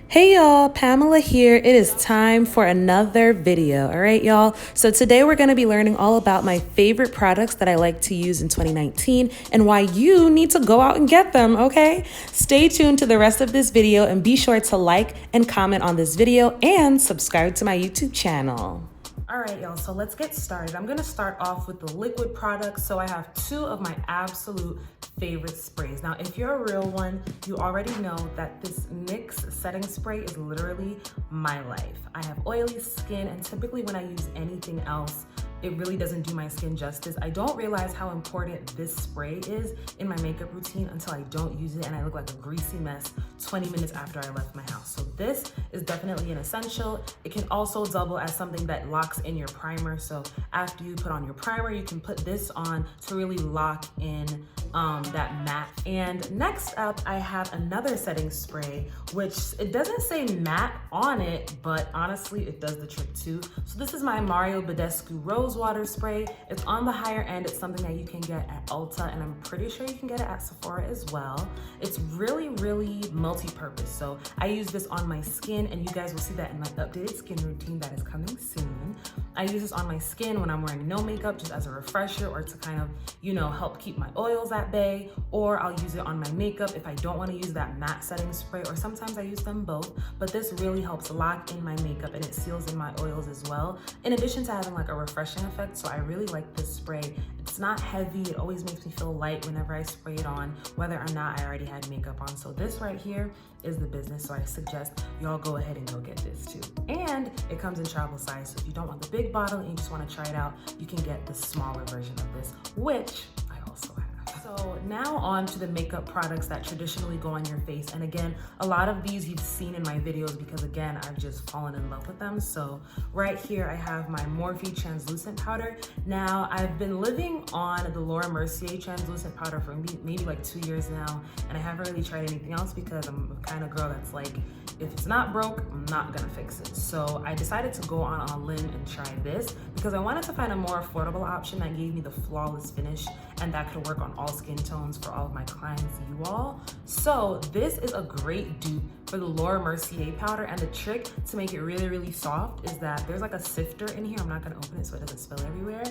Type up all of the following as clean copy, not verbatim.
Hey y'all, Pamela here. It is time for another video. All right, y'all. So today we're going to be learning all about my favorite products that I like to use in 2019 and why you need to go out and get them, okay? Stay tuned to the rest of this video and be sure to like and comment on this video and subscribe to my YouTube channel. All right, y'all, so let's get started. I'm gonna start off with the liquid products. So I have two of my absolute favorite sprays. Now, if you're a real one, you already know that this NYX setting spray is literally my life. I have oily skin, and typically when I use anything else, it really doesn't do my skin justice. I don't realize how important this spray is in my makeup routine until I don't use it and I look like a greasy mess 20 minutes after I left my house. So this is definitely an essential. It can also double as something that locks in your primer. So after you put on your primer, you can put this on to really lock in that matte. And next up, I have another setting spray, which it doesn't say matte on it, but honestly, it does the trick too. So this is my Mario Badescu Rose Water Spray. It's on the higher end. It's something that you can get at Ulta, and I'm pretty sure you can get it at Sephora as well. It's really, really multi-purpose. So I use this on my skin, and you guys will see that in my updated skin routine that is coming soon. I use this on my skin when I'm wearing no makeup, just as a refresher or to kind of, you know, help keep my oils at bay, or I'll use it on my makeup if I don't want to use that matte setting spray, or sometimes I use them both, but this really helps lock in my makeup and it seals in my oils as well, in addition to having like a refreshing effect. So I really like this spray. It's not heavy. It always makes me feel light whenever I spray it on, whether or not I already had makeup on. So this right here is the business. So I suggest y'all go ahead and go get this too. And it comes in travel size. So if you don't want the big bottle and you just want to try it out, you can get the smaller version of this, which I also have. So now on to the makeup products that traditionally go on your face. And again, a lot of these you've seen in my videos because again, I've just fallen in love with them. So right here, I have my Morphe translucent powder. Now I've been living on the Laura Mercier translucent powder for maybe like 2 years now. And I haven't really tried anything else because I'm the kind of girl that's like, if it's not broke, I'm not gonna fix it. So I decided to go on a limb and try this because I wanted to find a more affordable option that gave me the flawless finish and that could work on all skin tones for all of my clients, you all. So this is a great dupe for the Laura Mercier powder, and the trick to make it really, really soft is that there's like a sifter in here. I'm not gonna open it so it doesn't spill everywhere,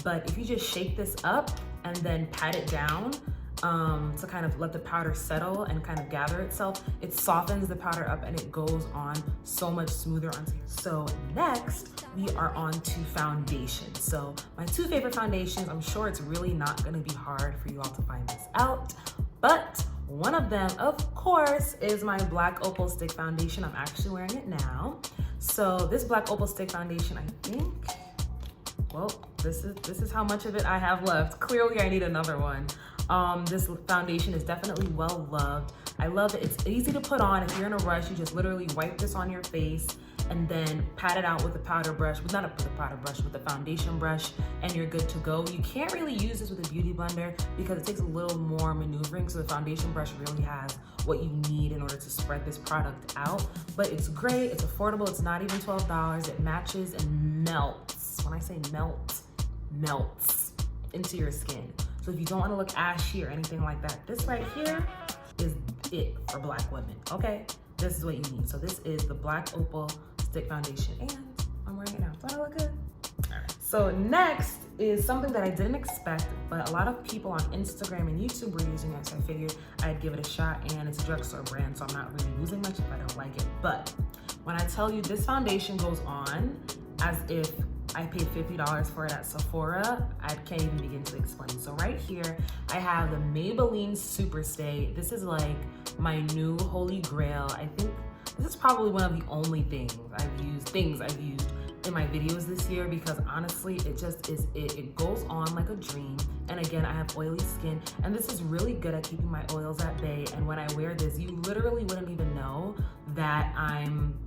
but if you just shake this up and then pat it down, to kind of let the powder settle and kind of gather itself, it softens the powder up and it goes on so much smoother onto you. So next we are on to foundation. So my two favorite foundations, I'm sure it's really not going to be hard for you all to find this out, but one of them, of course, is my Black Opal Stick Foundation. I'm actually wearing it now. So this Black Opal Stick Foundation, I think, well, this is how much of it I have left. Clearly I need another one. This foundation is definitely well loved. I love it. It's easy to put on. If you're in a rush, you just literally wipe this on your face and then pat it out with the powder brush, with the powder brush, with the foundation brush, and you're good to go. You can't really use this with a beauty blender because it takes a little more maneuvering. So the foundation brush really has what you need in order to spread this product out. But it's great, it's affordable, it's not even $12. It matches and melts. When I say melt, melts into your skin. So if you don't want to look ashy or anything like that, this right here is it for Black women, okay? This is what you need. So this is the Black Opal Stick Foundation, and I'm wearing it now. Does that look good? All right. So next is something that I didn't expect, but a lot of people on Instagram and YouTube were using it, so I figured I'd give it a shot, and it's a drugstore brand, so I'm not really losing much if I don't like it. But when I tell you this foundation goes on as if I paid $50 for it at Sephora, I can't even begin to explain. So right here, I have the Maybelline Superstay. This is like my new holy grail. I think this is probably one of the only things I've used in my videos this year because honestly, it just is it. It goes on like a dream. And again, I have oily skin, and this is really good at keeping my oils at bay. And when I wear this, you literally wouldn't even know that I'm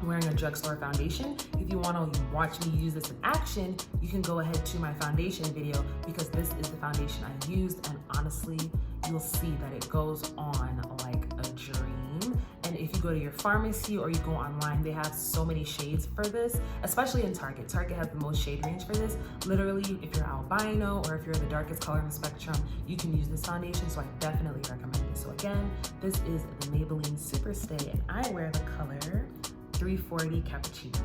wearing a drugstore foundation. If you want to watch me use this in action, you can go ahead to my foundation video because this is the foundation I used, and honestly, you'll see that it goes on like a dream. And if you go to your pharmacy or you go online, they have so many shades for this, especially in Target. Target has the most shade range for this. Literally, if you're albino or if you're the darkest color in the spectrum, you can use this foundation, so I definitely recommend it. So again, this is the Maybelline Superstay, and I wear the color 340 Cappuccino.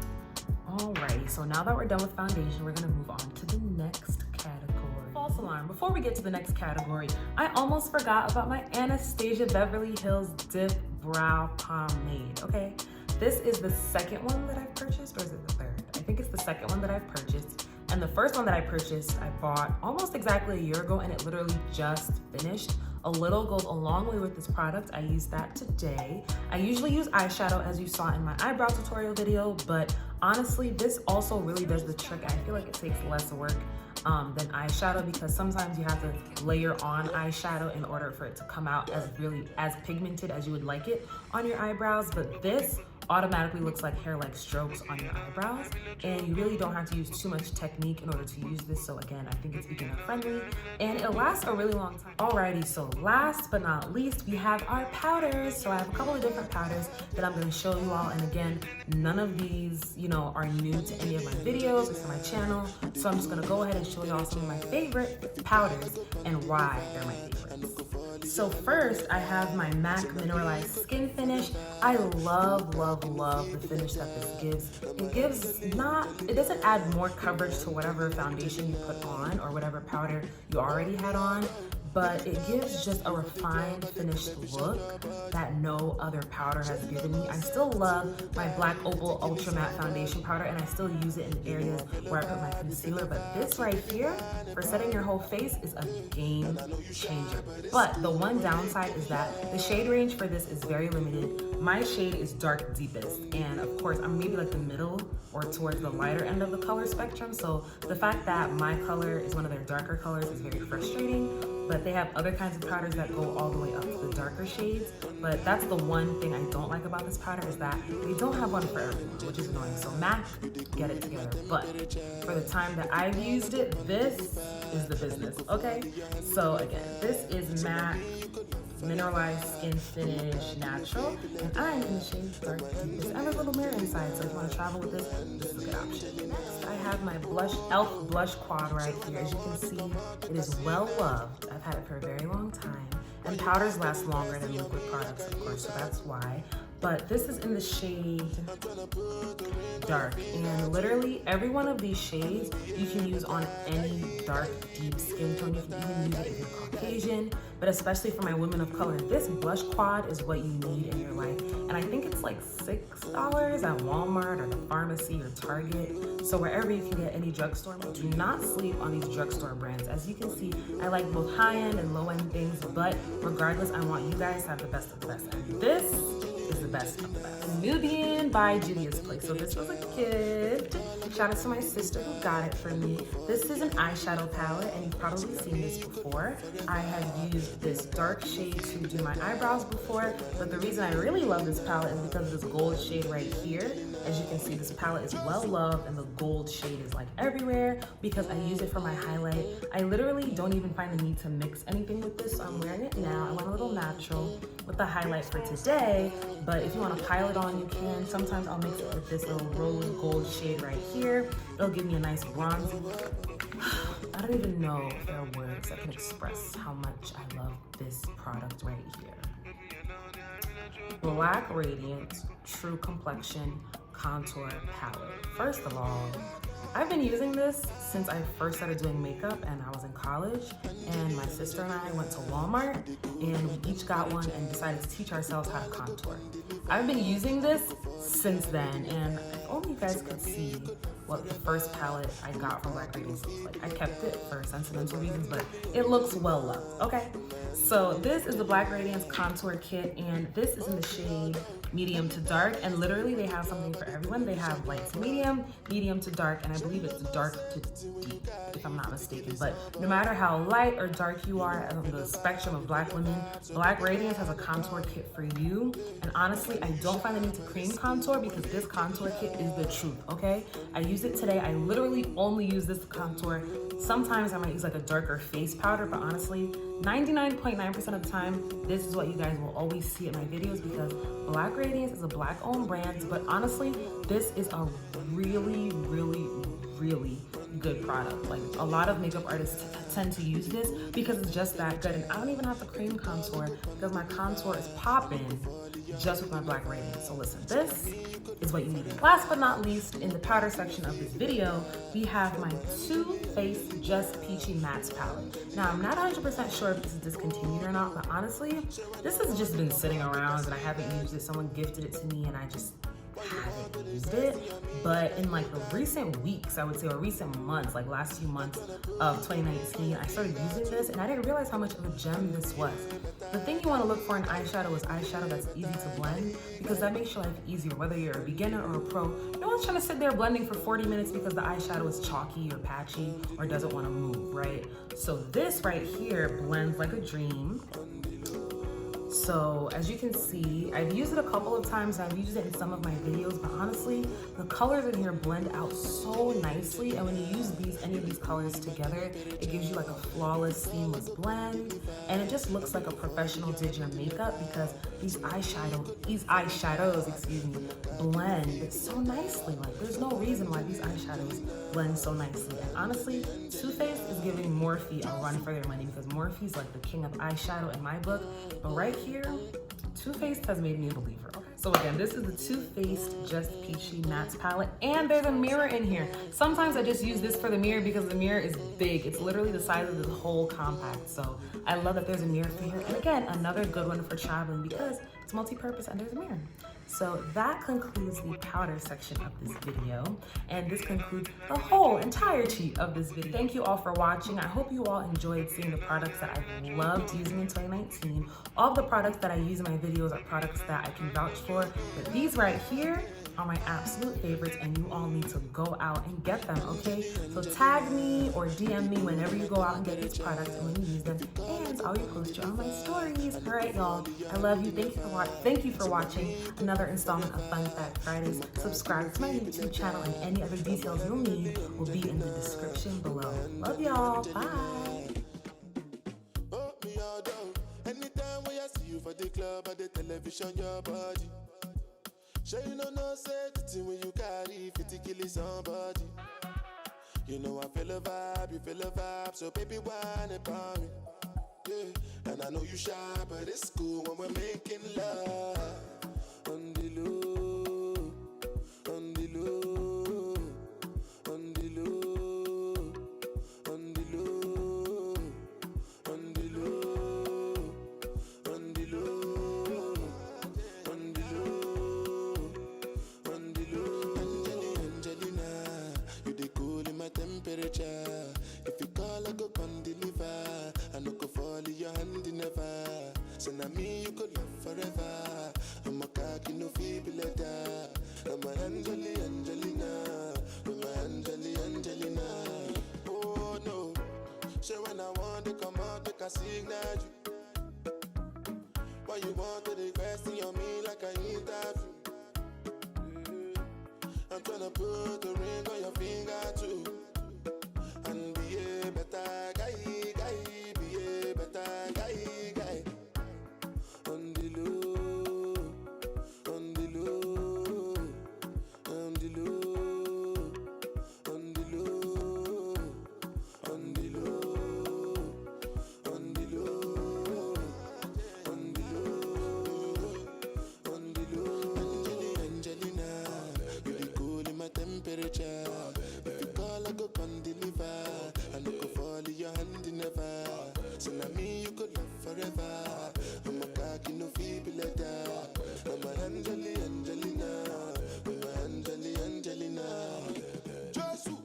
Alrighty, so now that we're done with foundation, we're gonna move on to the next category. False alarm. Before we get to the next category, I almost forgot about my Anastasia Beverly Hills Dip Brow Pomade, okay? This is the second one that I've purchased, or is it the third? I think it's the second one that I've purchased. And the first one that I purchased, I bought almost exactly a year ago, and it literally just finished. A little goes a long way with this product. I used that today. I usually use eyeshadow, as you saw in my eyebrow tutorial video, but honestly, this also really does the trick. I feel like it takes less work than eyeshadow, because sometimes you have to layer on eyeshadow in order for it to come out as pigmented as you would like it on your eyebrows. But this automatically looks like hair-like strokes on your eyebrows, and you really don't have to use too much technique in order to use this. So again, I think it's beginner friendly and it lasts a really long time. Alrighty, so last but not least, we have our powders. So I have a couple of different powders that I'm going to show you all, and again, none of these, are new to any of my videos or to my channel. So I'm just going to go ahead and show you all some of my favorite powders and why they're my favorites. So first, I have my MAC Mineralize Skin Finish. I love the finish that this gives. It doesn't add more coverage to whatever foundation you put on or whatever powder you already had on, but it gives just a refined, finished look that no other powder has given me. I still love my Black Opal Ultra Matte Foundation powder, and I still use it in areas where I put my concealer, but this right here, for setting your whole face, is a game changer. But the one downside is that the shade range for this is very limited. My shade is dark deepest, and of course, I'm maybe like the middle or towards the lighter end of the color spectrum, so the fact that my color is one of their darker colors is very frustrating. But they have other kinds of powders that go all the way up to the darker shades. But that's the one thing I don't like about this powder, is that they don't have one for everyone, which is annoying. So MAC, get it together. But for the time that I've used it, this is the business, okay? So again, this is MAC Mineralized Skin Finish Natural, and I'm in the shade Dark Deepest. I have a little mirror inside, so if you want to travel with this is a good option. Next, I have my e.l.f. Blush Quad right here. As you can see, it is well loved. I've had it for a very long time, and powders last longer than liquid products, of course, so that's why. But this is in the shade Dark, and literally every one of these shades you can use on any dark, deep skin tone. You can even use it if you're Caucasian, but especially for my women of color, this blush quad is what you need in your life. And I think it's like $6 at Walmart or the pharmacy or Target. So wherever you can get any drugstore, do not sleep on these drugstore brands. As you can see, I like both high-end and low-end things, but regardless, I want you guys to have the best of the best. And this is the best of the best. Nubian by Julia's Place. So this was a gift. Shout out to my sister who got it for me. This is an eyeshadow palette, and you've probably seen this before. I have used this dark shade to do my eyebrows before, but the reason I really love this palette is because of this gold shade right here. As you can see, this palette is well loved, and the gold shade is like everywhere because I use it for my highlight. I literally don't even find the need to mix anything with this, so I'm wearing it now. I went a little natural with the highlight for today, but if you want to pile it on, you can. Sometimes I'll mix it with this little rose gold shade right here. It'll give me a nice bronzy look. I don't even know if there are words that can express how much I love this product right here. Black Radiance True Complexion Contour Palette. First of all, I've been using this since I first started doing makeup and I was in college, and my sister and I went to Walmart and we each got one and decided to teach ourselves how to contour. I've been using this since then, and if only you guys could see what the first palette I got from Black Radiance looks like. I kept it for sentimental reasons, but it looks well loved, okay? So this is the Black Radiance Contour Kit, and this is in the shade medium to dark, and literally they have something for everyone. They have light to medium, medium to dark, and I believe it's dark to deep, if I'm not mistaken. But no matter how light or dark you are on the spectrum of Black women, Black Radiance has a contour kit for you. And honestly, I don't find the need to cream contour because this contour kit is the truth, okay? I used it today. I literally only use this contour. Sometimes I might use like a darker face powder, but honestly, 99.9% of the time, this is what you guys will always see in my videos because Black Radiance is a Black owned brand, but honestly, this is a really, really, really good product. Like a lot of makeup artists tend to use this because it's just that good. And I don't even have to cream contour because my contour is popping just with my Black Radiance. So listen, this is what you need. Last but not least, in the powder section of this video, we have my Too Faced Just Peachy Mattes palette. Now, I'm not 100% sure if this is discontinued or not, but honestly, this has just been sitting around and I haven't used it. Someone gifted it to me and I just haven't used it. But in like the recent weeks, I would say, or recent months, like last few months of 2019, I started using this and I didn't realize how much of a gem this was. The thing you want to look for in eyeshadow is eyeshadow that's easy to blend because that makes your life easier, whether you're a beginner or a pro. No one's trying to sit there blending for 40 minutes because the eyeshadow is chalky or patchy or doesn't want to move, right? So this right here blends like a dream. So as you can see, I've used it a couple of times. I've used it in some of my videos, but honestly, the colors in here blend out so nicely. And when you use any of these colors together, it gives you like a flawless, seamless blend. And it just looks like a professional did your makeup because these eyeshadows, excuse me, blend so nicely. Like there's no reason why these eyeshadows blend so nicely. And honestly, Too Faced is giving Morphe a run for their money because Morphe's like the king of eyeshadow in my book. But right here, Too Faced has made me a believer. So again, this is the Too Faced Just Peachy Mattes palette, and there's a mirror in here. Sometimes I just use this for the mirror because the mirror is big. It's literally the size of this whole compact. So I love that there's a mirror for here. And again, another good one for traveling because it's multi-purpose and there's a mirror. So that concludes the powder section of this video. And this concludes the whole entirety of this video. Thank you all for watching. I hope you all enjoyed seeing the products that I've loved using in 2019. All the products that I use in my videos are products that I can vouch for. But these right here are my absolute favorites and you all need to go out and get them, okay? So tag me or DM me whenever you go out and get these products and when you use them, and I'll repost you on my stories. All right, y'all. I love you. Thank you for watching another installment of Fun Fact Fridays. Subscribe to my YouTube channel and any other details you'll need will be in the description below. Love y'all. Bye. Anytime when I see you for the club or the television, your body. Sure you know no safety when you carry 50 kilos somebody. You know I feel a vibe, you feel a vibe, so baby whine about me. Yeah, and I know you shy, but it's cool when we're making love. On the low, on the low, on the low, on the low, on the low, on the low, on the low. Angelina, you dey cool in my temperature. If you call, I go come deliver. I no go fall in your hand never. So now me you could love forever. I'm a cocky no feeble letter. I'm a Angelina. I'm a Angelina. Oh no. So when I want to come out, take a signal you. Why you want to request on me like I interview? I'm tryna put a ring on your finger too. And be a better guy, be a better guy. On the low, on the low, on the low, on the low, on the low, on the low, on the low, on the low. Angelina, you be cool in my temperature. If you call, I go come deliver. I no go fall in your hand never. So now me you could love forever. I'm a cocky no feeble letter. I'm a Angelina. I'm a Angelina. Jesu.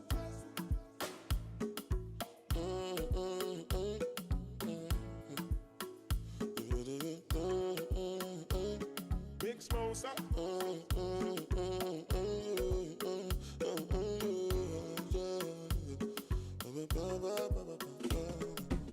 Big smoke,